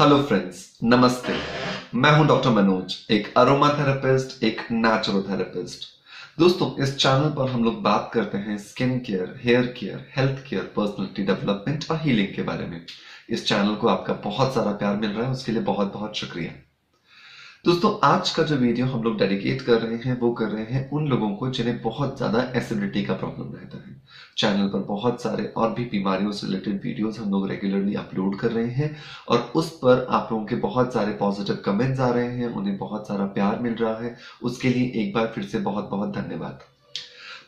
Hello friends, नमस्ते। मैं हूं डॉक्टर मनोज, एक अरोमा थेरेपिस्ट, एक नेचुरोथेरेपिस्ट। दोस्तों, इस चैनल पर हम लोग बात करते हैं skin care, hair care, health care, personality development और हीलिंग के बारे में। इस चैनल को आपका बहुत सारा प्यार मिल रहा है, उसके लिए बहुत बहुत शुक्रिया। दोस्तों, आज का जो वीडियो हम लोग डेडिकेट कर रहे हैं वो कर रहे हैं उन लोगों को जिन्हें बहुत ज्यादा एसिडिटी का प्रॉब्लम रहता है। चैनल पर बहुत सारे और भी बीमारियों से रिलेटेड वीडियोस हम लोग रेगुलरली अपलोड कर रहे हैं और उस पर आप लोगों के बहुत सारे पॉजिटिव कमेंट्स आ रहे हैं, उन्हें बहुत सारा प्यार मिल रहा है। उसके लिए एक बार फिर से बहुत बहुत धन्यवाद।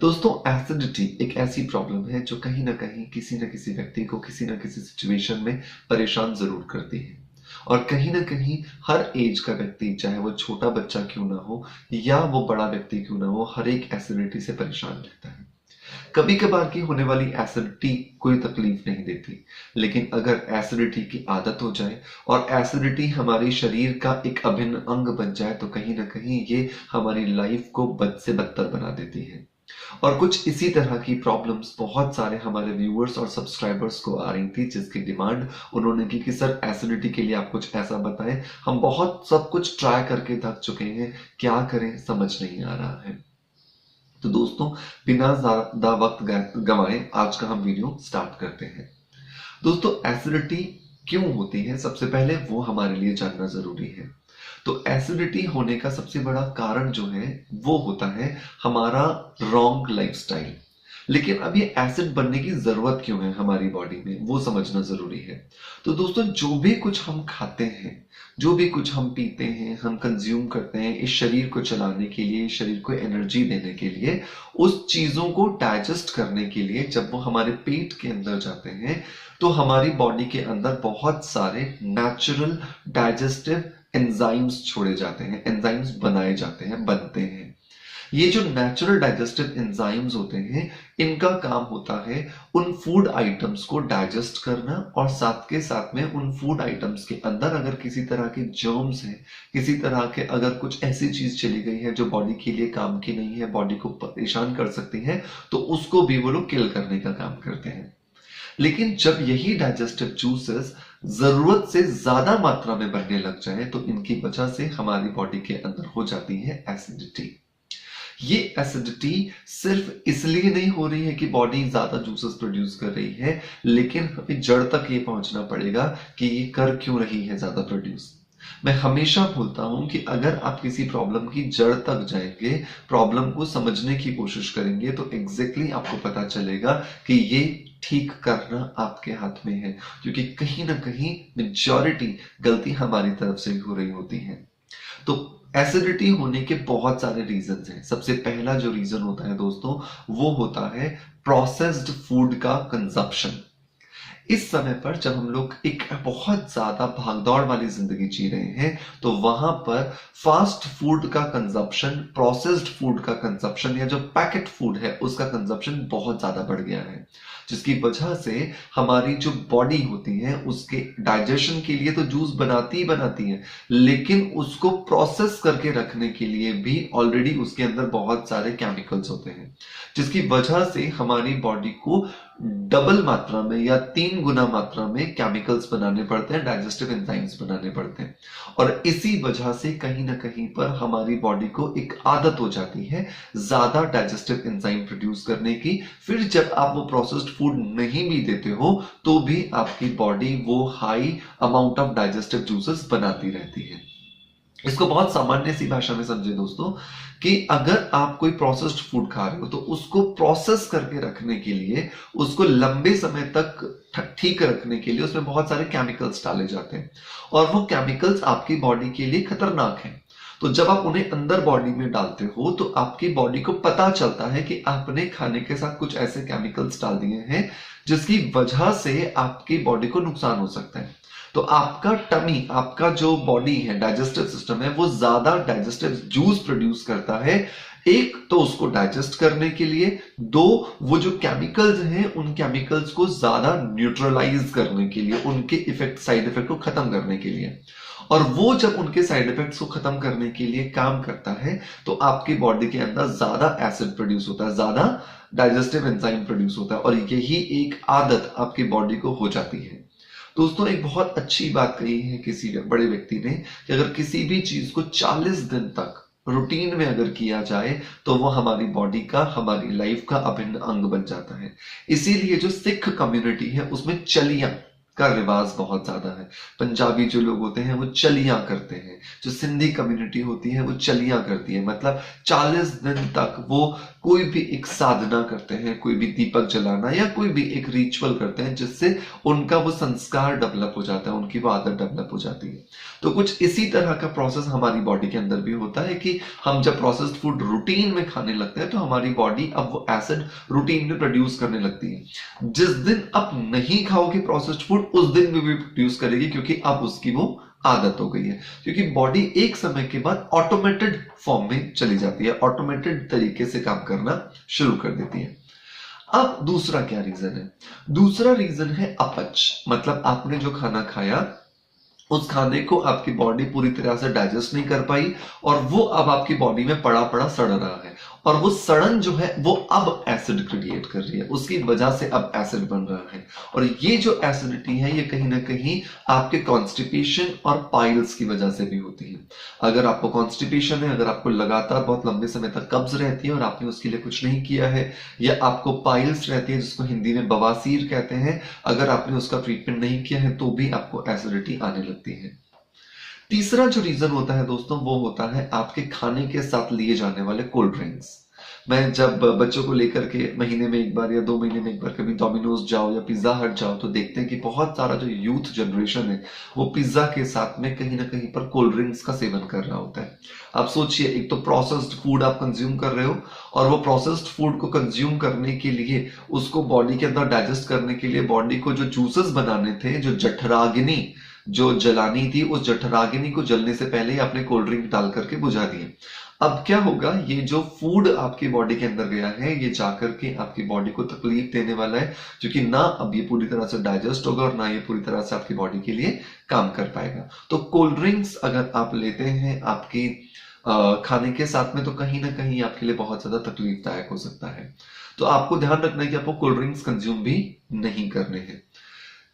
दोस्तों, एसिडिटी एक ऐसी प्रॉब्लम है जो कहीं ना कहीं किसी न किसी व्यक्ति को किसी न किसी सिचुएशन में परेशान जरूर करती है। और कहीं ना कहीं हर एज का व्यक्ति, चाहे वो छोटा बच्चा क्यों ना हो या वो बड़ा व्यक्ति क्यों ना हो, हर एक एसिडिटी से परेशान रहता है। कभी कभार की होने वाली एसिडिटी कोई तकलीफ नहीं देती, लेकिन अगर एसिडिटी की आदत हो जाए और एसिडिटी हमारे शरीर का एक अभिन्न अंग बन जाए तो कहीं ना कहीं ये हमारी लाइफ को बद से बदतर बना देती है। और कुछ इसी तरह की प्रॉब्लम्स बहुत सारे हमारे व्यूअर्स और सब्सक्राइबर्स को आ रही थी, जिसकी डिमांड उन्होंने की कि सर एसिडिटी के लिए आप कुछ ऐसा बताएं। हम बहुत सब कुछ ट्राई करके थक चुके हैं, क्या करें समझ नहीं आ रहा है। तो दोस्तों, बिना ज्यादा वक्त गंवाए आज का हम वीडियो स्टार्ट करते हैं। दोस्तों, एसिडिटी क्यों होती है, सबसे पहले वो हमारे लिए जानना जरूरी है। तो एसिडिटी होने का सबसे बड़ा कारण जो है वो होता है हमारा रॉन्ग लाइफस्टाइल। लेकिन अब ये एसिड बनने की जरूरत क्यों है हमारी बॉडी में, वो समझना जरूरी है। तो दोस्तों, जो भी कुछ हम खाते हैं, जो भी कुछ हम पीते हैं, हम कंज्यूम करते हैं इस शरीर को चलाने के लिए, इस शरीर को एनर्जी देने के लिए, उस चीजों को डाइजेस्ट करने के लिए जब वो हमारे पेट के अंदर जाते हैं तो हमारी बॉडी के अंदर बहुत सारे नेचुरल डाइजेस्टिव एंजाइम्स छोड़े जाते हैं, एंजाइम्स बनाए जाते हैं, बनते हैं। ये जो नेचुरल डाइजेस्टिव एंजाइम्स होते हैं, इनका काम होता है उन फूड आइटम्स को डाइजेस्ट करना और साथ के साथ में उन फूड आइटम्स के अंदर अगर किसी तरह के जर्म्स हैं, किसी तरह के अगर कुछ ऐसी चीज चली गई है जो बॉडी के लिए काम की नहीं है, बॉडी को परेशान कर सकती है, तो उसको भी वो लोग किल करने का काम करते हैं। लेकिन जब यही डाइजेस्टिव जूसेस जरूरत से ज्यादा मात्रा में बनने लग जाए तो इनकी वजह से हमारी बॉडी के अंदर हो जाती है एसिडिटी। ये एसिडिटी सिर्फ इसलिए नहीं हो रही है कि बॉडी ज्यादा जूसेस प्रोड्यूस कर रही है, लेकिन हमें जड़ तक ये पहुंचना पड़ेगा कि ये कर क्यों रही है ज्यादा प्रोड्यूस। मैं हमेशा बोलता हूं कि अगर आप किसी प्रॉब्लम की जड़ तक जाएंगे, प्रॉब्लम को समझने की कोशिश करेंगे, तो एग्जैक्टली आपको पता चलेगा कि ये ठीक करना आपके हाथ में है। क्योंकि कहीं ना कहीं मेजॉरिटी गलती हमारी तरफ से हो रही होती है। तो एसिडिटी होने के बहुत सारे रीजंस हैं। सबसे पहला जो रीजन होता है दोस्तों, वो होता है प्रोसेस्ड फूड का कंजप्शन। इस समय पर जब हम लोग एक बहुत ज्यादा भागदौड़ वाली जिंदगी जी रहे हैं तो वहां पर फास्ट फूड का कंजप्शन, प्रोसेस्ड फूड का कंजप्शन या जो पैकेट फूड है उसका कंजप्शन बहुत ज्यादा बढ़ गया है, जिसकी वजह से हमारी जो बॉडी होती है उसके डाइजेशन के लिए तो जूस बनाती ही बनाती है, लेकिन उसको प्रोसेस करके रखने के लिए भी ऑलरेडी उसके अंदर बहुत सारे केमिकल्स होते हैं, जिसकी वजह से हमारी बॉडी को डबल मात्रा में या 3 गुना मात्रा में केमिकल्स बनाने पड़ते हैं, डाइजेस्टिव एंजाइम्स बनाने पड़ते हैं। और इसी वजह से कहीं ना कहीं पर हमारी बॉडी को एक आदत हो जाती है ज्यादा डाइजेस्टिव एंजाइम प्रोड्यूस करने की। फिर जब आप वो प्रोसेस्ड फूड नहीं भी देते हो तो भी आपकी बॉडी वो high amount of digestive juices बनाती रहती है। इसको बहुत सामान्य सी भाषा में समझे दोस्तों, कि अगर आप कोई प्रोसेस्ड फूड खा रहे हो तो उसको प्रोसेस करके रखने के लिए, उसको लंबे समय तक ठीक रखने के लिए उसमें बहुत सारे केमिकल्स डाले जाते हैं और वो केमिकल्स आपकी बॉडी के लिए खतरनाक हैं। तो जब आप उन्हें अंदर बॉडी में डालते हो तो आपकी बॉडी को पता चलता है कि आपने खाने के साथ कुछ ऐसे केमिकल्स डाल दिए हैं जिसकी वजह से आपकी बॉडी को नुकसान हो सकता है। तो आपका टमी, आपका जो बॉडी है, डाइजेस्टिव सिस्टम है, वो ज्यादा डाइजेस्टिव जूस प्रोड्यूस करता है। एक तो उसको डाइजेस्ट करने के लिए, दो वो जो केमिकल्स हैं उन केमिकल्स को ज्यादा न्यूट्रलाइज करने के लिए, उनके इफेक्ट, साइड इफेक्ट को खत्म करने के लिए। और वो जब उनके साइड इफेक्ट्स को खत्म करने के लिए काम करता है तो आपकी बॉडी के अंदर ज्यादा एसिड प्रोड्यूस होता है, ज्यादा डाइजेस्टिव एंजाइम प्रोड्यूस होता है और यही एक आदत आपकी बॉडी को हो जाती है। दोस्तों एक बहुत अच्छी बात कही है किसी बड़े व्यक्ति ने कि अगर किसी भी चीज को 40 दिन तक रूटीन में अगर किया जाए तो वो हमारी बॉडी का, हमारी लाइफ का अभिन्न अंग बन जाता है। इसीलिए जो सिख कम्युनिटी है उसमें चलियां का रिवाज बहुत ज्यादा है। पंजाबी जो लोग होते हैं वो चलियां करते हैं, जो सिंधी कम्युनिटी होती है वो चलियां करती है, मतलब 40 दिन तक वो कोई भी एक साधना करते हैं, कोई भी दीपक जलाना या कोई भी एक रिचुअल करते हैं जिससे उनका वो संस्कार डेवलप हो जाता है, उनकी वो आदत डेवलप हो जाती है। तो कुछ इसी तरह का प्रोसेस हमारी बॉडी के अंदर भी होता है कि हम जब प्रोसेस्ड फूड रूटीन में खाने लगते हैं तो हमारी बॉडी अब वो एसिड रूटीन में प्रोड्यूस करने लगती है। जिस दिन आप नहीं खाओगे प्रोसेस्ड फूड उस दिन भी प्रोड्यूस करेगी, क्योंकि अब उसकी वो आदत हो गई है। क्योंकि बॉडी एक समय के बाद ऑटोमेटेड फॉर्म में चली जाती है, ऑटोमेटेड तरीके से काम करना शुरू कर देती है। अब दूसरा क्या रीजन है? दूसरा रीजन है अपच, मतलब आपने जो खाना खाया उस खाने को आपकी बॉडी पूरी तरह से डाइजेस्ट नहीं कर पाई और वो अब आपकी बॉडी में पड़ा पड़ा सड़ रहा है, और वो सड़न जो है वो अब एसिड क्रिएट कर रही है, उसकी वजह से अब एसिड बन रहा है। और ये जो एसिडिटी है ये कहीं ना कहीं आपके कॉन्स्टिपेशन और पाइल्स की वजह से भी होती है। अगर आपको कॉन्स्टिपेशन है, अगर आपको लगातार बहुत लंबे समय तक कब्ज रहती है और आपने उसके लिए कुछ नहीं किया है, या आपको पाइल्स रहती है जिसको हिंदी में बवासीर कहते हैं, अगर आपने उसका ट्रीटमेंट नहीं किया है तो भी आपको एसिडिटी आने लगती है। तीसरा जो रीजन होता है दोस्तों वो होता है आपके खाने के साथ लिए जाने वाले कोल्ड ड्रिंक्स। मैं जब बच्चों को लेकर के महीने में एक बार या 2 महीने में एक बार कभी डोमिनोज जाओ या पिज्जा हट जाओ तो देखते हैं कि बहुत सारा जो यूथ जनरेशन है वो पिज्जा के साथ में कहीं ना कहीं पर कोल्ड ड्रिंक्स का सेवन कर रहा होता है। आप सोचिए, एक तो प्रोसेस्ड फूड आप कंज्यूम कर रहे हो, और वो प्रोसेस्ड फूड को कंज्यूम करने के लिए, उसको बॉडी के अंदर डाइजेस्ट करने के लिए, बॉडी को जो जूसेस बनाने थे, जो जठराग्नि जो जलानी थी, उस जठराग्नि को जलने से पहले ही आपने कोल्ड ड्रिंक डाल करके बुझा दिए। अब क्या होगा, ये जो फूड आपकी बॉडी के अंदर गया है ये जाकर के आपकी बॉडी को तकलीफ देने वाला है, क्योंकि ना अब ये पूरी तरह से डाइजेस्ट होगा और ना ये पूरी तरह से आपकी बॉडी के लिए काम कर पाएगा। तो कोल्ड ड्रिंक्स अगर आप लेते हैं आपकी खाने के साथ में तो कहीं ना कहीं आपके लिए बहुत ज्यादा तकलीफदायक हो सकता है। तो आपको ध्यान रखना है कि आपको कोल्ड ड्रिंक्स कंज्यूम भी नहीं करने हैं।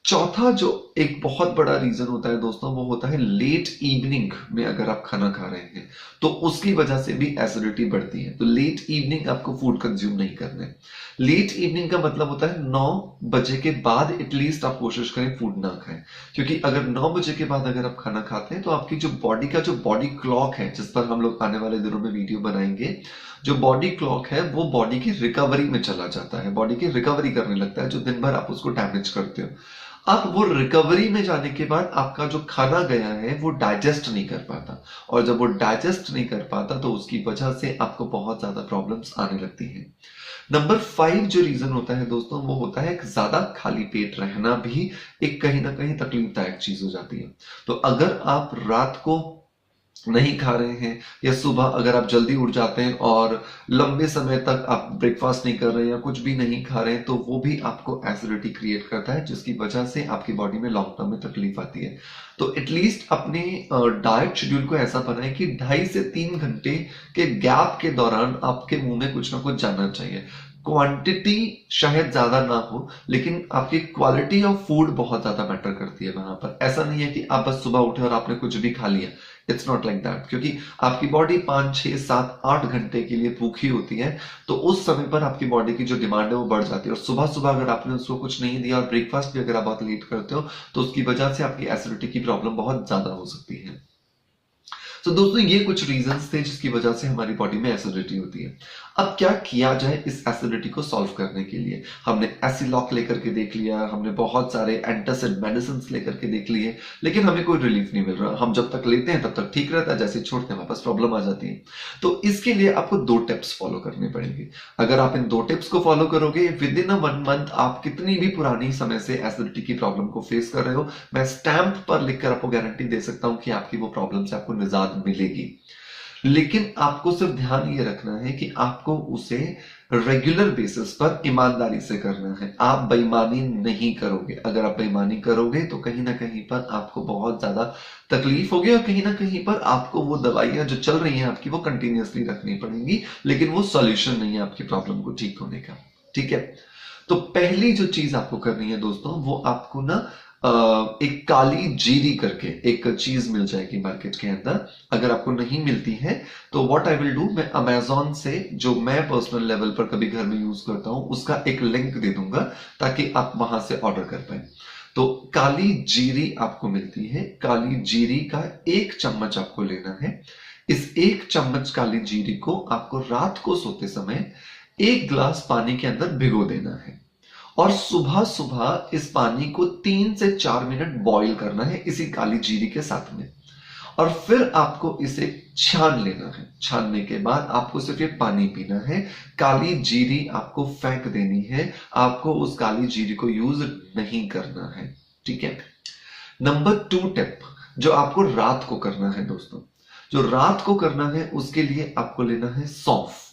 चौथा जो एक बहुत बड़ा रीजन होता है दोस्तों वो होता है लेट इवनिंग में अगर आप खाना खा रहे हैं तो उसकी वजह से भी एसिडिटी बढ़ती है। तो लेट इवनिंग आपको फूड कंज्यूम नहीं करना है। लेट इवनिंग का मतलब होता है 9 बजे के बाद एटलीस्ट आप कोशिश करें फूड ना खाएं, क्योंकि अगर 9 बजे के बाद अगर आप खाना खाते हैं तो आपकी जो बॉडी का जो बॉडी क्लॉक है, जिस पर हम लोग आने वाले दिनों में वीडियो बनाएंगे, जो बॉडी क्लॉक है वो बॉडी की रिकवरी में चला जाता है, बॉडी की रिकवरी करने लगता है, जो दिन भर आप उसको डैमेज करते हो। अब वो रिकवरी में जाने के बाद आपका जो खाना गया है वो डाइजेस्ट नहीं कर पाता, और जब वो डाइजेस्ट नहीं कर पाता तो उसकी वजह से आपको बहुत ज्यादा प्रॉब्लम्स आने लगती हैं। नंबर 5 जो रीजन होता है दोस्तों वो होता है कि ज्यादा खाली पेट रहना भी एक कहीं ना कहीं तकलीफदायक चीज हो जाती है। तो अगर आप रात को नहीं खा रहे हैं या सुबह अगर आप जल्दी उठ जाते हैं और लंबे समय तक आप ब्रेकफास्ट नहीं कर रहे हैं या कुछ भी नहीं खा रहे हैं तो वो भी आपको एसिडिटी क्रिएट करता है, जिसकी वजह से आपकी बॉडी में लॉन्ग टर्म में तकलीफ आती है। तो एटलीस्ट अपने डाइट शेड्यूल को ऐसा बनाएं कि 2.5 से 3 घंटे के गैप के दौरान आपके मुंह में कुछ ना कुछ जाना चाहिए। क्वांटिटी शायद ज्यादा ना हो लेकिन आपकी क्वालिटी ऑफ फूड बहुत ज्यादा मैटर करती है वहां पर। ऐसा नहीं है कि आप बस सुबह उठे और आपने कुछ भी खा लिया, इट्स नॉट लाइक दैट, क्योंकि आपकी बॉडी 5, 6, 7, 8 घंटे के लिए भूखी होती है। तो उस समय पर आपकी बॉडी की जो डिमांड है वो बढ़ जाती है, और सुबह सुबह अगर आपने उसको कुछ नहीं दिया और ब्रेकफास्ट भी अगर आप बहुत लेट करते हो तो उसकी वजह से आपकी एसिडिटी की प्रॉब्लम बहुत ज्यादा हो सकती है। तो दोस्तों ये कुछ रीजंस थे जिसकी वजह से हमारी बॉडी में एसिडिटी होती है। अब क्या किया जाए इस एसिडिटी को सॉल्व करने के लिए? हमने एसिलॉक लेकर के देख लिया, हमने बहुत सारे एंटासिड मेडिसिन लेकर के देख लिए, लेकिन हमें कोई रिलीफ नहीं मिल रहा। हम जब तक लेते हैं तब तक ठीक रहता है, जैसे छोड़ते हैं वापस प्रॉब्लम आ जाती है। तो इसके लिए आपको 2 टिप्स फॉलो करने पड़ेंगे। अगर आप इन 2 टिप्स को फॉलो करोगे विद इन 1 मंथ आप कितनी भी पुरानी समय से एसिडिटी की प्रॉब्लम को फेस कर रहे हो, मैं स्टैंप पर लिखकर आपको गारंटी दे सकता हूं कि आपकी वो प्रॉब्लम से आपको निजात मिलेगी। लेकिन आपको सिर्फ ध्यान ये रखना है कि आपको उसे रेगुलर बेसिस पर ईमानदारी से करना है। आप बेईमानी नहीं करोगे। अगर आप बेईमानी करोगे तो कहीं ना कहीं पर आपको बहुत ज्यादा तकलीफ होगी और कहीं ना कहीं पर आपको वो दवाइयां जो चल रही हैं आपकी वो कंटिन्यूअसली रखनी पड़ेंगी, लेकिन वो सॉल्यूशन नहीं है आपकी प्रॉब्लम को ठीक होने का। ठीक है, तो पहली जो चीज आपको करनी है दोस्तों वो आपको ना एक काली जीरी करके एक चीज मिल जाएगी मार्केट के अंदर। अगर आपको नहीं मिलती है तो व्हाट आई विल डू, मैं अमेजोन से जो मैं पर्सनल लेवल पर कभी घर में यूज करता हूं उसका एक लिंक दे दूंगा ताकि आप वहां से ऑर्डर कर पाए। तो काली जीरी आपको मिलती है, काली जीरी का 1 चम्मच आपको लेना है। इस 1 चम्मच काली जीरी को आपको रात को सोते समय 1 गिलास पानी के अंदर भिगो देना है और सुबह सुबह इस पानी को 3 से 4 मिनट बॉईल करना है इसी काली जीरी के साथ में। और फिर आपको इसे छान लेना है। छानने के बाद आपको सिर्फ ये पानी पीना है, काली जीरी आपको फेंक देनी है, आपको उस काली जीरी को यूज नहीं करना है। ठीक है। नंबर 2 टिप जो आपको रात को करना है दोस्तों, जो रात को करना है उसके लिए आपको लेना है सौंफ।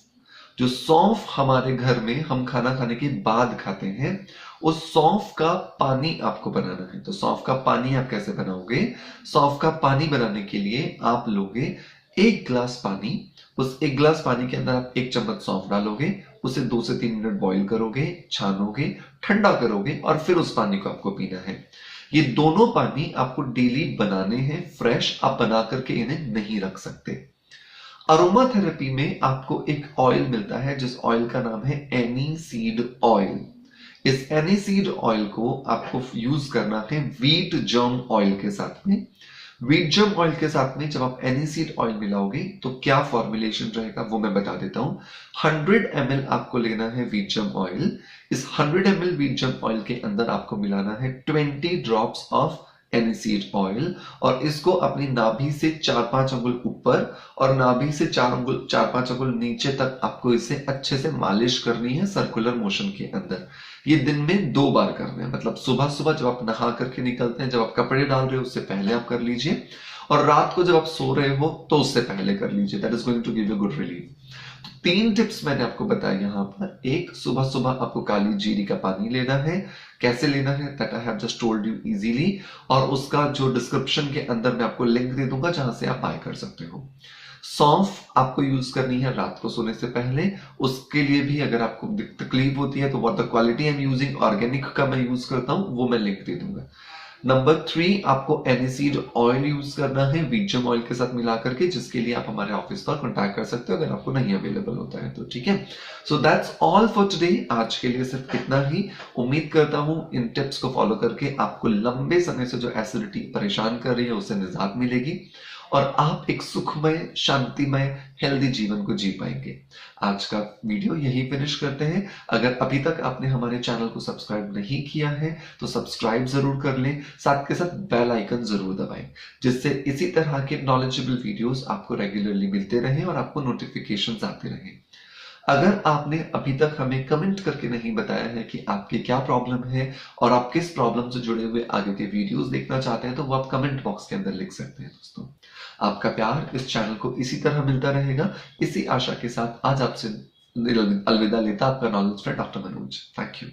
जो सौंफ हमारे घर में हम खाना खाने के बाद खाते हैं, उस सौंफ का पानी आपको बनाना है। तो सौंफ का पानी आप कैसे बनाओगे? सौंफ का पानी बनाने के लिए आप लोगे 1 गिलास पानी, उस 1 गिलास पानी के अंदर आप 1 चम्मच सौंफ डालोगे, उसे 2 से 3 मिनट बॉईल करोगे, छानोगे, ठंडा करोगे और फिर उस पानी को आपको पीना है। ये दोनों पानी आपको डेली बनाने हैं, फ्रेश आप बना करके इन्हें नहीं रख सकते। अरोमा थेरेपी में आपको एक ऑयल मिलता है जिस ऑयल का नाम है एनीसीड ऑयल। इस एनीसीड ऑयल को आपको यूज करना है व्हीट जर्म ऑयल के साथ में। व्हीट जर्म ऑयल के साथ में जब आप एनीसीड ऑयल मिलाओगे तो क्या फॉर्मुलेशन रहेगा वो मैं बता देता हूं। 100 ml आपको लेना है व्हीट जर्म ऑयल। इस 100 ml व्हीट जर्म ऑयल के अंदर आपको मिलाना है 20 ड्रॉप्स ऑफ एनीसीड ऑयल और इसको अपनी नाभि से 4-5 अंगुल ऊपर और नाभि से 4-5 अंगुल नीचे तक आपको इसे अच्छे से मालिश करनी है सर्कुलर मोशन के अंदर। ये दिन में 2 बार करना है, मतलब सुबह सुबह जब आप नहा करके निकलते हैं, जब आप कपड़े डाल रहे हो उससे पहले आप कर लीजिए और रात को जब आप सो रहे हो तो उससे पहले कर लीजिए। That is going to give you good relief. 3 tips मैंने आपको बताया यहां पर। एक, सुबह सुबह आपको काली जीरी का पानी लेना है। कैसे लेना है that I have just told you easily, और उसका जो डिस्क्रिप्शन के अंदर मैं आपको लिंक दे दूंगा जहां से आप बाय कर सकते हो। सौंफ आपको यूज करनी है रात को सोने से पहले। उसके लिए भी अगर आपको तकलीफ होती है तो what the quality I am using, organic का मैं यूज करता हूं, वो मैं लिंक दे दूंगा। नंबर 3, आपको एनीसीड ऑयल यूज करना है व्हीट जर्म ऑयल के साथ मिला करके, जिसके लिए आप हमारे ऑफिस पर कॉन्टैक्ट कर सकते हो अगर आपको नहीं अवेलेबल होता है तो। ठीक है। So that's all for today. आज के लिए सिर्फ इतना ही। उम्मीद करता हूं इन टिप्स को फॉलो करके आपको लंबे समय से जो एसिडिटी परेशान कर रही है उससे निजात मिलेगी और आप एक सुखमय, शांतिमय, हेल्दी जीवन को जी पाएंगे। आज का वीडियो यही फिनिश करते हैं। अगर अभी तक आपने हमारे चैनल को सब्सक्राइब नहीं किया है तो सब्सक्राइब जरूर कर लें, साथ के साथ बेल आइकन जरूर दबाएं, जिससे इसी तरह के नॉलेजेबल वीडियोस आपको रेगुलरली मिलते रहें और आपको नोटिफिकेशंस आते रहें। अगर आपने अभी तक हमें कमेंट करके नहीं बताया है कि आपकी क्या प्रॉब्लम है और आप किस प्रॉब्लम से जुड़े हुए आगे के वीडियोस देखना चाहते हैं तो वो आप कमेंट बॉक्स के अंदर लिख सकते हैं। दोस्तों, आपका प्यार इस चैनल को इसी तरह मिलता रहेगा, इसी आशा के साथ आज आपसे अलविदा लेता आपका knowledge friend doctor Manoj. Thank you.